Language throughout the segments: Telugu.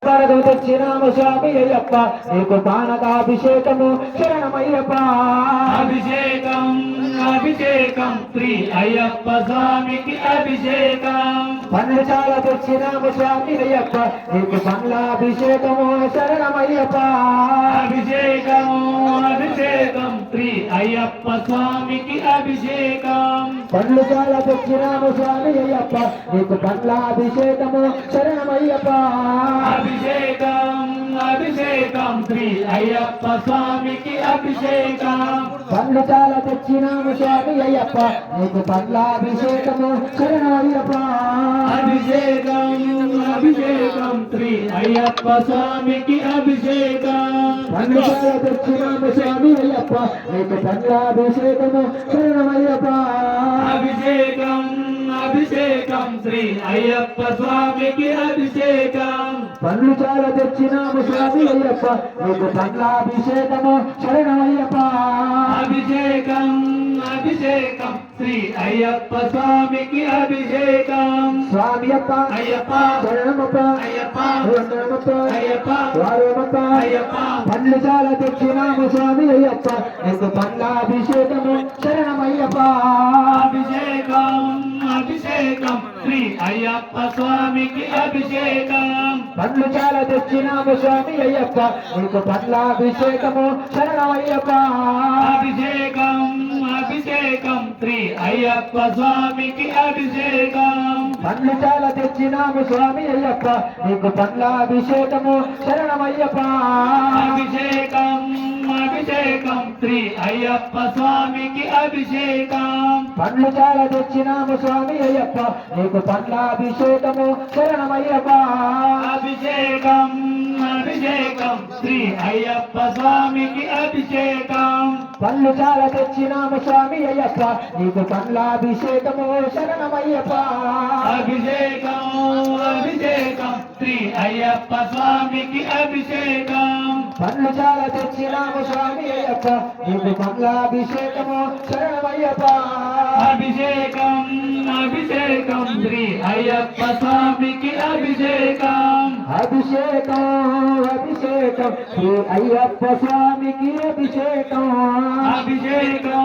తెచ్చినాము స్వామి అయ్యప్ప నీకు పానకాభిషేకము శరణమయ్యప్ప అభిషేకం అభిషేకం శ్రీ అయ్యప్ప స్వామికి అభిషేకం పండ్లు చాలా తెచ్చినాము స్వామి అయ్యప్ప నీకు పండ్లాభిషేకము శరణమయ్యప్ప అభిషేకం అభిషేకం శ్రీ అయ్యప్ప స్వామికి అభిషేకం పండ్లు చాలా తెచ్చినాము స్వామి అయ్యప్ప నీకు పండ్లాభిషేకము శరణమయ్యప్ప అభిషేకం అభిషేకం శ్రీ అయ్యప్ప స్వామికి అభిషేకం పండ్లు చాలా తెచ్చినాము స్వామి అయ్యప్ప నీకు పండ్లాభిషేకము శరణమయ్యప్ప అభిషేకం అభిషేకం శ్రీ అయ్యప్ప స్వామికి అభిషేకం పండ్లు చాలా తెచ్చినాము స్వామి అయ్యప్ప నీకు పండ్లాభిషేకము శరణమయ్యప్ప అభిషేకం అభిషేకం శ్రీ అయ్యప్ప స్వామికి అభిషేకం పండ్లు చాలా తెచ్చినాము స్వామి అయ్యప్ప నీకు పండ్లాభిషేకము శరణమయ్యప్ప అభిషేకం అభిషేకం శ్రీ అయ్యప్ప స్వామికి అభిషేకం స్వామి అప్ప అయ్యప్ప శరణమప్ప అయ్యప్ప వందనమప్ప అయ్యప్ప వారమప్ప అయ్యప్ప పండ్లు చాలా తెచ్చినాము స్వామి అయ్యప్ప నీకు పండ్లాభిషేకము శరణమయ్యప్ప అభిషేకం అభిషేకం శ్రీ అయ్యప్ప స్వామికి అభిషేకం పండ్లు చాలా తెచ్చినాము స్వామి అయ్యప్ప నీకు పండ్లాభిషేకము శరణమయ్యప్ప అభిషేకం అభిషేకం శ్రీ అయ్యప్ప స్వామికి అభిషేకం పండ్లు చాలా తెచ్చినాము స్వామి అయ్యప్ప నీకు పండ్లాభిషేకము శరణమయ్యప్ప అభిషేకం అభిషేకం శ్రీ అయ్యప్ప స్వామికి అభిషేకం పండ్లు చాలా తెచ్చినాము స్వామి అయ్యప్ప నీకు పండ్లాభిషేకము శరణమయ్యప్ప అభిషేకం అభిషేకం శ్రీ అయ్యప్ప స్వామికి అభిషేకం పండ్లు చాలా తెచ్చినాము స్వామి అయ్యప్ప నీకు పండ్లాభిషేకము శరణమయ్యప్ప అభిషేకం అభిషేకం శ్రీ అయ్యప్ప స్వామికి అభిషేకం పండ్లు చాలా తెచ్చినాము స్వామి అయ్యప్ప నీకు పండ్లాభిషేకము శరణమయ్యప్ప అభిషేకం అభిషేకం శ్రీ అయ్యప్ప స్వామికి అభిషేకం అభిషేకం అభిషేకం శ్రీ అయ్యప్ప స్వామికి అభిషేకం అభిషేకం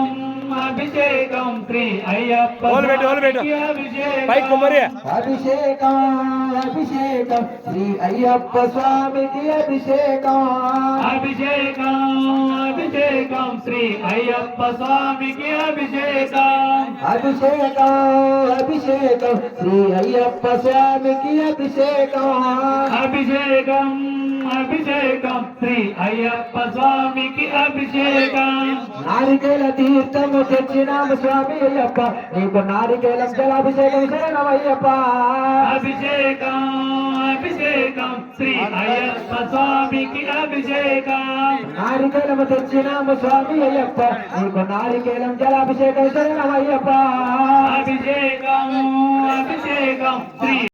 అభిషేకం శ్రీ అయ్యప్ప స్వామికి అభిషేకం అభిషేకం అభిషేకం శ్రీ అయ్యప్ప స్వామికి అభిషేకం అభిషేకం అభిషేకం శ్రీ అయ్యప్ప స్వామికి అభిషేకం అభిషేకం అభిషేకం శ్రీ అయ్యప్ప స్వామికి అభిషేకం అభిషేకం అభిషేకం శ్రీ అయ్యప్ప స్వామికి అభిషేకం నారికేల తీర్థము తెచ్చినాము స్వామి అయ్యప్ప నీకు నారికేలం జలాభిషేకం శరణమయ్యప్ప అభిషేకం అభిషేకం శ్రీ అయ్యప్ప స్వామికి అభిషేకం నారికేలము తెచ్చినాము స్వామి అయ్యప్ప నీకు నారికేలం జలాభిషేకం శరణమయ్యప్ప అభిషేకం అభిషేకం శ్రీ